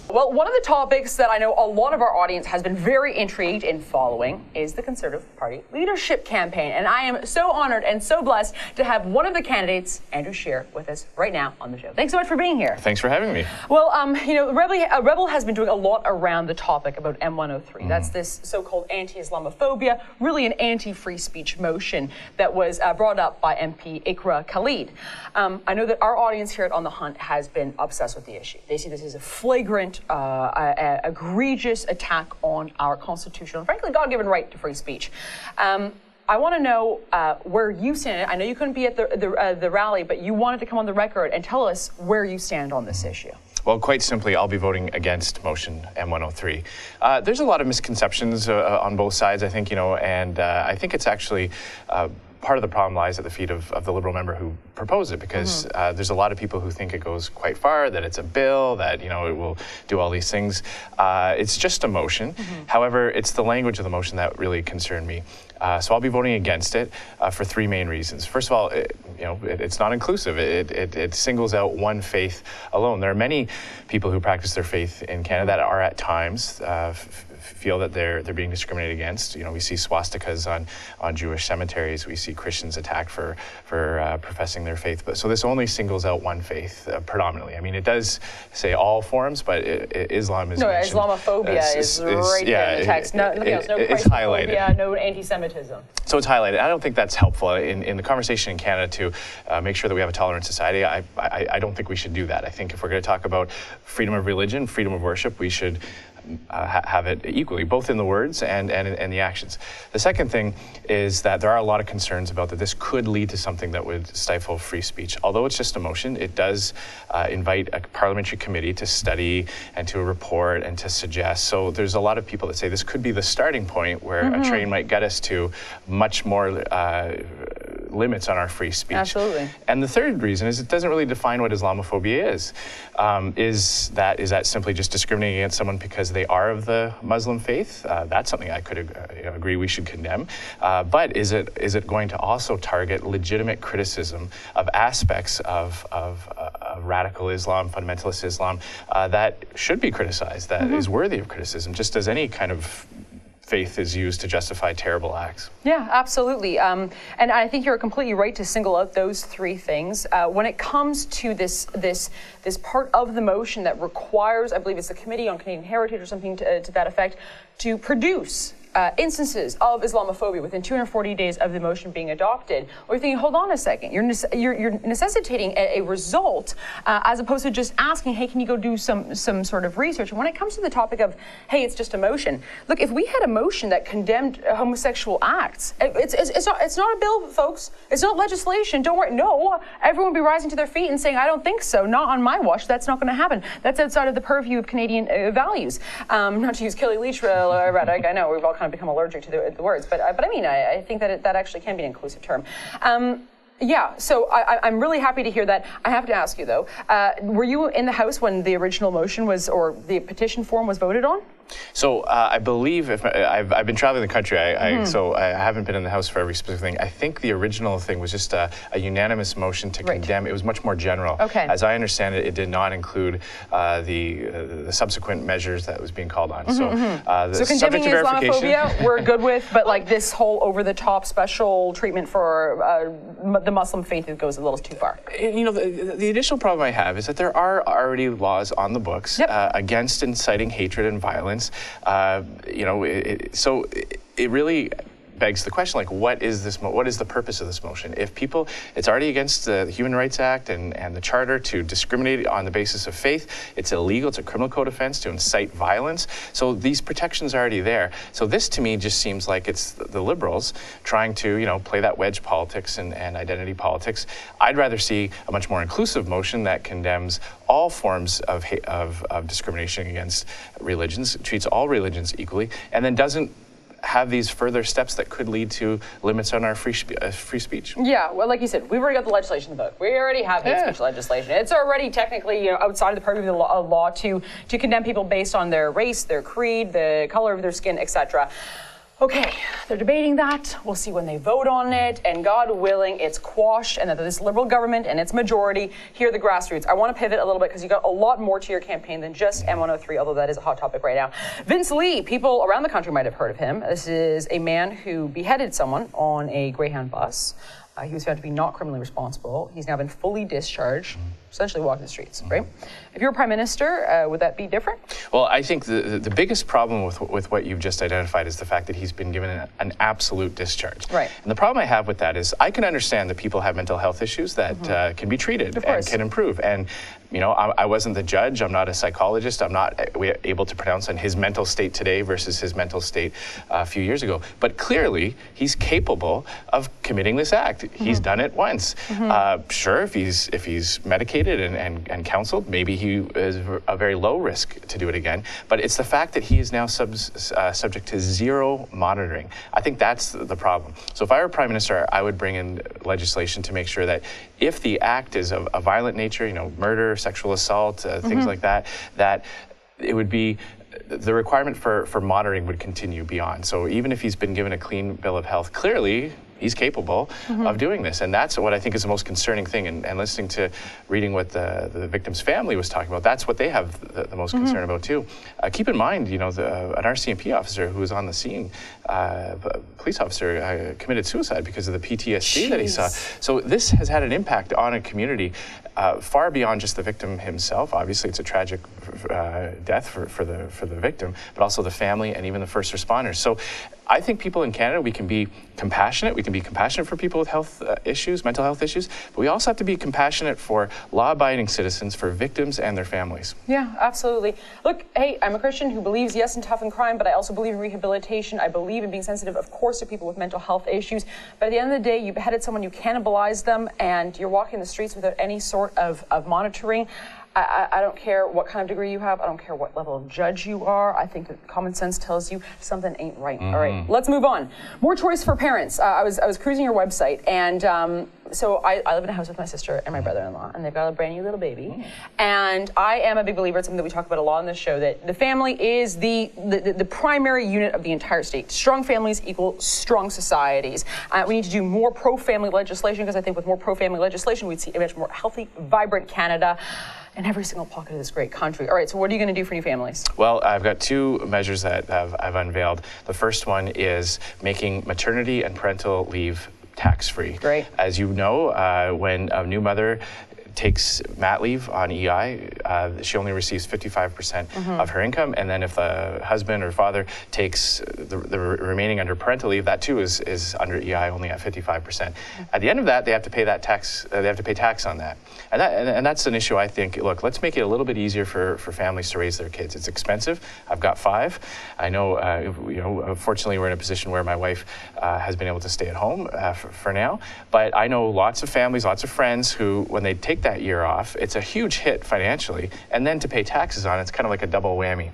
Well, one of the topics that I know a lot of our audience has been very intrigued in following is the Conservative Party leadership campaign. And I am so honored and so blessed to have one of the candidates, Andrew Scheer, with us right now on the show. Thanks so much for being here. Thanks for having me. Well, Rebel has been doing a lot around the topic about M103. That's this so-called anti-Islamophobia, really an anti-free speech motion that was brought up by MP Iqra Khalid. I know that our audience here at On the Hunt has been obsessed with the issue. They see this as a flagrant, egregious attack on our constitutional, frankly, God-given right to free speech. I want to know where you stand. I know you couldn't be at the rally, but you wanted to come on the record and tell us where you stand on this issue. Well, quite simply, I'll be voting against motion M103. There's a lot of misconceptions on both sides, I think, and I think it's actually part of the problem lies at the feet of the Liberal member who proposed it, because there's a lot of people who think it goes quite far, that it's a bill, that it will do all these things. It's just a motion. However, it's the language of the motion that really concerned me. So I'll be voting against it for three main reasons. First of all, it's not inclusive. It singles out one faith alone. There are many people who practice their faith in Canada that are at times feel that they're being discriminated against. We see swastikas on Jewish cemeteries. We see Christians attacked for professing their faith. But so this only singles out one faith predominantly. I mean, it does say all forms, but Islam is mentioned. Islamophobia is right there in the text. Nothing else. No Christophobia, no anti-Semitism. So it's highlighted. I don't think that's helpful in the conversation in Canada to make sure that we have a tolerant society. I don't think we should do that. I think if we're going to talk about freedom of religion, freedom of worship, we should have it equally, both in the words and the actions. The second thing is that there are a lot of concerns about that this could lead to something that would stifle free speech. Although it's just a motion, it does invite a parliamentary committee to study and to report and to suggest. So there's a lot of people that say this could be the starting point where a train might get us to much more limits on our free speech. Absolutely. And the third reason is it doesn't really define what Islamophobia is. Is that simply just discriminating against someone because they are of the Muslim faith? That's something I could agree we should condemn. But is it going to also target legitimate criticism of aspects of radical Islam, fundamentalist Islam, that should be criticized, that is worthy of criticism, just as any kind of faith is used to justify terrible acts? Yeah, absolutely. And I think you're completely right to single out those three things. When it comes to this part of the motion that requires, I believe it's the Committee on Canadian Heritage or something to that effect, to produce instances of Islamophobia within 240 days of the motion being adopted, or you're thinking, hold on a second, you're necessitating a result as opposed to just asking, hey, can you go do some sort of research? And when it comes to the topic of, hey, it's just a motion, look, if we had a motion that condemned homosexual acts, it's not a bill, folks. It's not legislation. Don't worry. No, everyone would be rising to their feet and saying, I don't think so. Not on my watch. That's not going to happen. That's outside of the purview of Canadian values. Not to use Kelly Leach rhetoric. I know we've all kind of become allergic to the words, but I mean, I think that that actually can be an inclusive term. Yeah, so I'm really happy to hear that. I have to ask you though, were you in the House when the original motion was, or the petition form was voted on? So I believe I've been traveling the country, so I haven't been in the House for every specific thing. I think the original thing was just a unanimous motion to condemn. It was much more general. Okay. As I understand it, it did not include the subsequent measures that was being called on. So condemning Islamophobia, we're good with, but like this whole over-the-top special treatment for the Muslim faith, it goes a little too far. The additional problem I have is that there are already laws on the books against inciting hatred and violence. So it really begs the question, like, what is the purpose of this motion? If it's already against the Human Rights Act and the Charter to discriminate on the basis of faith. It's illegal. It's a criminal code offense to incite violence. So these protections are already there. So this, to me, just seems like it's the Liberals trying to, play that wedge politics and identity politics. I'd rather see a much more inclusive motion that condemns all forms of discrimination against religions, treats all religions equally, and then doesn't have these further steps that could lead to limits on our free speech. Yeah, well, like you said, we've already got the legislation in the book. We already have hate speech legislation. It's already technically, outside of the purview of the law to condemn people based on their race, their creed, the color of their skin, etc. Okay, they're debating that. We'll see when they vote on it, and God willing, it's quashed, and that this Liberal government and its majority hear the grassroots. I want to pivot a little bit because you got a lot more to your campaign than just M103, although that is a hot topic right now. Vince Lee, people around the country might have heard of him. This is a man who beheaded someone on a Greyhound bus. He was found to be not criminally responsible. He's now been fully discharged, essentially walking the streets, right? If you're Prime Minister, would that be different? Well, I think the biggest problem with what you've just identified is the fact that he's been given an absolute discharge. Right. And the problem I have with that is I can understand that people have mental health issues that can be treated and can improve. And you know, I wasn't the judge. I'm not a psychologist. I'm not able to pronounce on his mental state today versus his mental state a few years ago. But clearly, he's capable of committing this act. He's done it once. Sure, if he's medicated and counseled, maybe he is a very low risk to do it again. But it's the fact that he is now subject to zero monitoring. I think that's the problem. So if I were Prime Minister, I would bring in legislation to make sure that if the act is of a violent nature, you know, murder, sexual assault, things like that, that it would be the requirement for monitoring would continue beyond. So even if he's been given a clean bill of health, clearly he's capable of doing this. And that's what I think is the most concerning thing. And listening to, reading what the victim's family was talking about, that's what they have the most concern about too. Keep in mind, you know, an RCMP officer who was on the scene, a police officer committed suicide because of the PTSD that he saw. So this has had an impact on a community far beyond just the victim himself. Obviously, it's a tragic death for the victim, but also the family and even the first responders. So I think people in Canada, we can be compassionate. We can be compassionate for people with health issues, mental health issues, but we also have to be compassionate for law-abiding citizens, for victims and their families. Yeah, absolutely. Look, hey, I'm a Christian who believes, yes, in tough and crime, but I also believe in rehabilitation. I believe in being sensitive, of course, to people with mental health issues. But at the end of the day, you beheaded someone, you cannibalized them, and you're walking the streets without any sort of monitoring. I don't care what kind of degree you have. I don't care what level of judge you are. I think that common sense tells you something ain't right. All right, let's move on. More choice for parents. I was cruising your website, and so I live in a house with my sister and my brother-in-law, and they've got a brand new little baby. And I am a big believer, it's something that we talk about a lot on this show, that the family is the primary unit of the entire state. Strong families equal strong societies. We need to do more pro-family legislation, because I think with more pro-family legislation, we'd see a much more healthy, vibrant Canada in every single pocket of this great country. All right, so what are you going to do for new families? Well, I've got two measures that I've unveiled. The first one is making maternity and parental leave tax-free. Great. As you know, when a new mother takes mat leave on EI, she only receives 55% of her income, and then if the husband or father takes the remaining under parental leave, that too is under EI, only at 55%. At the end of that, they have to pay that tax. They have to pay tax on that, and that's an issue. I think. Look, let's make it a little bit easier for families to raise their kids. It's expensive. I've got 5. I know. You know, fortunately, we're in a position where my wife has been able to stay at home for now. But I know lots of families, lots of friends who, when they take that year off, it's a huge hit financially, and then to pay taxes on it's kind of like a double whammy.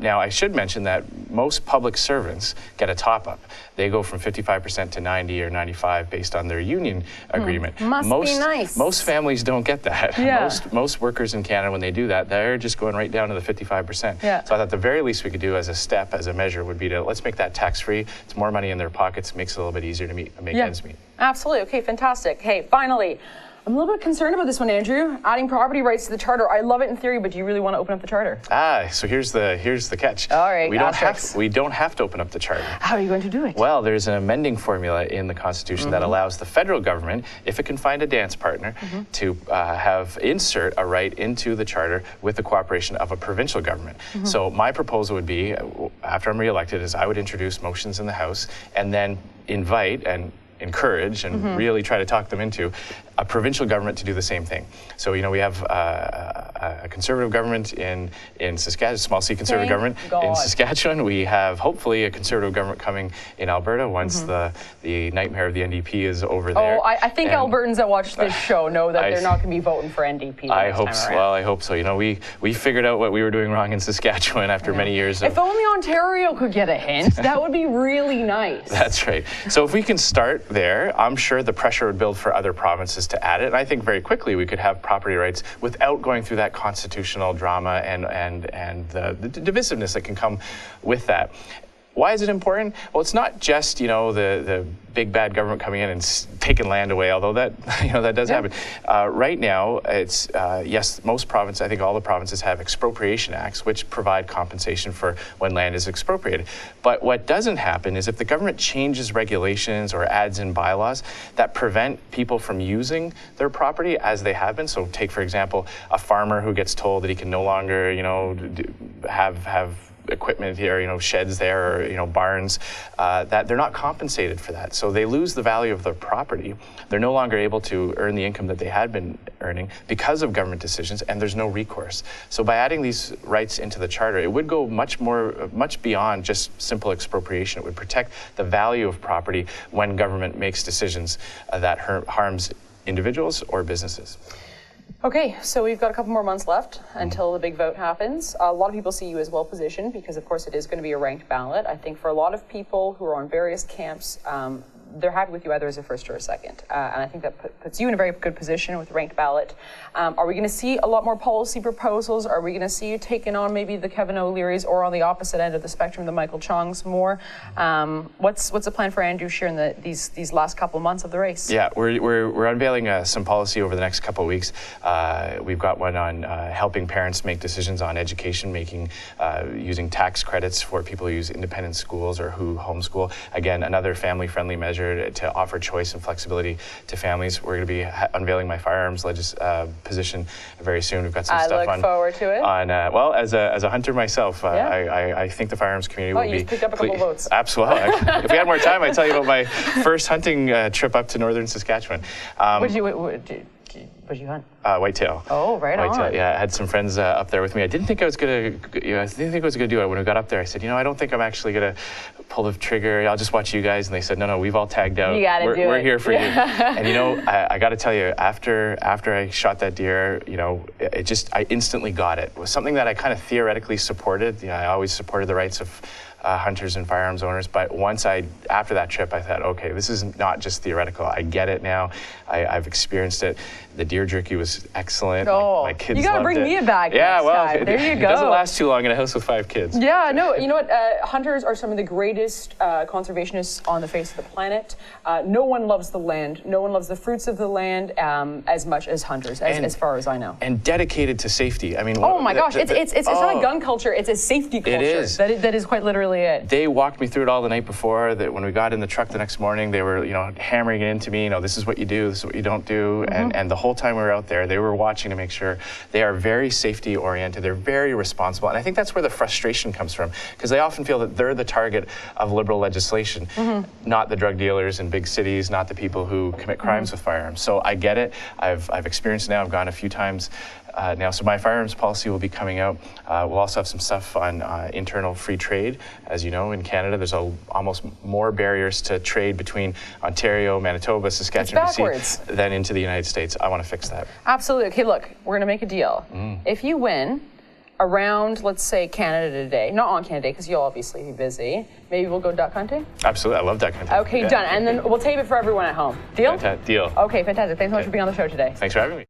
Now, I should mention that most public servants get a top-up. They go from 55% to 90 or 95 based on their union agreement. Must be nice. Most families don't get that. Yeah. Most workers in Canada, when they do that, they're just going right down to the 55%. Yeah. So I thought the very least we could do as a step, as a measure, would be to let's make that tax-free. It's more money in their pockets, makes it a little bit easier to make ends meet. Absolutely. Okay, fantastic. Hey, finally, I'm a little bit concerned about this one, Andrew. Adding property rights to the charter. I love it in theory, but do you really want to open up the charter? So here's the catch. All right, we don't have to open up the charter. How are you going to do it? Well, there's an amending formula in the Constitution that allows the federal government, if it can find a dance partner, to insert a right into the charter with the cooperation of a provincial government. So my proposal would be, after I'm reelected, is I would introduce motions in the House and then invite and encourage and really try to talk them into a provincial government to do the same thing. So, you know, we have a conservative government in Saskatchewan, small c conservative government in Saskatchewan. We have hopefully a conservative government coming in Alberta once the nightmare of the NDP is over there. Oh, I think Albertans that watch this show know that they're not going to be voting for NDP. I hope so. Well, I hope so. You know, we figured out what we were doing wrong in Saskatchewan after many years. If only Ontario could get a hint, that would be really nice. That's right. So if we can start there, I'm sure the pressure would build for other provinces to add it. And I think very quickly we could have property rights without going through that constitutional drama and the divisiveness that can come with that. Why is it important? Well, it's not just, the big bad government coming in and taking land away, although that, that does happen. Right now, it's, yes, most provinces, I think all the provinces have expropriation acts, which provide compensation for when land is expropriated. But what doesn't happen is if the government changes regulations or adds in bylaws that prevent people from using their property as they have been. So take, for example, a farmer who gets told that he can no longer, have equipment here, sheds there, or, barns, that they're not compensated for that. So they lose the value of their property. They're no longer able to earn the income that they had been earning because of government decisions, and there's no recourse. So by adding these rights into the charter, it would go much beyond just simple expropriation. It would protect the value of property when government makes decisions that harms individuals or businesses. Okay, so we've got a couple more months left until the big vote happens. A lot of people see you as well positioned because, of course, it is going to be a ranked ballot. I think for a lot of people who are on various camps, they're happy with you either as a first or a second. And I think that puts you in a very good position with the ranked ballot. Are we going to see a lot more policy proposals? Are we going to see you taking on maybe the Kevin O'Leary's or on the opposite end of the spectrum, the Michael Chongs more? What's the plan for Andrew Scheer in these last couple months of the race? Yeah, we're unveiling some policy over the next couple of weeks. We've got one on helping parents make decisions on education, using tax credits for people who use independent schools or who homeschool. Again, another family-friendly measure to offer choice and flexibility to families. We're going to be unveiling my firearms position very soon. We've got some stuff on. I look forward to it. Well, as a hunter myself, I think the firearms community will be. You picked up a couple votes. Absolutely. If we had more time, I'd tell you about my first hunting trip up to northern Saskatchewan. What'd you hunt? Whitetail. Oh, right Whitetail, on. Yeah, I had some friends up there with me. I didn't think I was gonna. I didn't think I was gonna do it. When we got up there, I said, I don't think I'm actually gonna pull the trigger. I'll just watch you guys. And they said, no, we've all tagged out. You gotta do it. We're here for you. And I got to tell you, after I shot that deer, I instantly got it. It was something that I kind of theoretically supported. I always supported the rights of hunters and firearms owners, but after that trip, I thought, okay, this is not just theoretical. I get it now. I've experienced it. The deer jerky was excellent. Oh, my kids loved it. You gotta bring me a bag next time. There you go. It doesn't last too long in a house with 5 kids. Yeah, no, you know what? Hunters are some of the greatest conservationists on the face of the planet. No one loves the land. No one loves the fruits of the land as much as hunters, as far as I know. And dedicated to safety. I mean, oh my gosh, it's not a gun culture. It's a safety culture. It is. That is quite literally it. They walked me through it all the night before. That when we got in the truck the next morning, they were, hammering it into me. This is what you do. This is what you don't do. And the whole time we were out there, they were watching to make sure. They are very safety oriented. They're very responsible. And I think that's where the frustration comes from, because they often feel that they're the target of liberal legislation, not the drug dealers in big cities, not the people who commit crimes with firearms. So I get it. I've experienced it now. I've gone a few times now. So my firearms policy will be coming out. We'll also have some stuff on internal free trade. As you know, in Canada, there's almost more barriers to trade between Ontario, Manitoba, Saskatchewan, BC than into the United States. I want to fix that. Absolutely. Okay, look, we're going to make a deal. If you win around, let's say, Canada Day, not on Canada Day, because you'll obviously be busy, maybe we'll go duck hunting? Absolutely. I love duck hunting. Okay, done. And then we'll tape it for everyone at home. Deal? Deal. Okay, fantastic. Thanks so much for being on the show today. Thanks for having me.